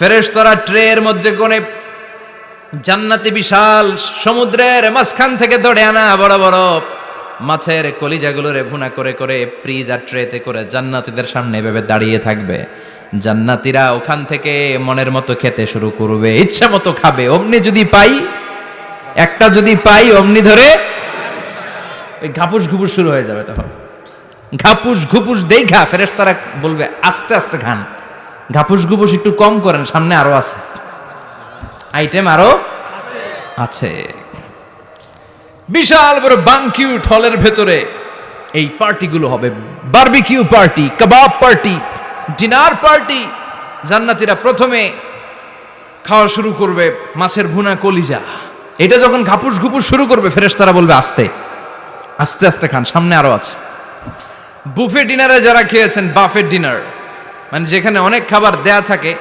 ফেরেশতারা ট্রের মধ্যে কোণে জান্নাতি বিশাল সমুদ্রের মাঝখান থেকে ধরে আনা বড় বড় মাছের কলিজাগুলোরে ভুনা করে করে ফ্রিজ আর ট্রেতে করে জান্নাতীদের সামনে এভাবে দাঁড়িয়ে থাকবে। জান্নাতীরা ওখান থেকে মনের মতো খেতে শুরু করবে, ইচ্ছা মতো খাবে। অমনি যদি পাই, একটা যদি পাই, অমনি ধরে ওই ঘাপুস ঘুপুস শুরু হয়ে যাবে। তখন ঘাপুস ঘুপুস দেখা ফেরেশতারা বলবে আস্তে আস্তে খান, ঘাপুস ঘুপুস একটু কম করেন, সামনে আরো আছে আইটেম, আরো আছে। বিশাল বড় বানকিউট হলের ভেতরে এই পার্টিগুলো হবে, বারবিকিউ পার্টি, কাবাব পার্টি, ডিনার পার্টি। জান্নাতীরা প্রথমে খাওয়া শুরু করবে মাছের ভুনা কলিজা। এটা যখন ঘাপুস ঘুপুস শুরু করবে ফেরেশতারা বলবে আস্তে আস্তে আস্তে খান, সামনে আরো আছে। বুফে ডিনারে যারা খেয়েছেন, বাফেট ডিনার মানে যেখানে অনেক খাবার দেয়া থাকে,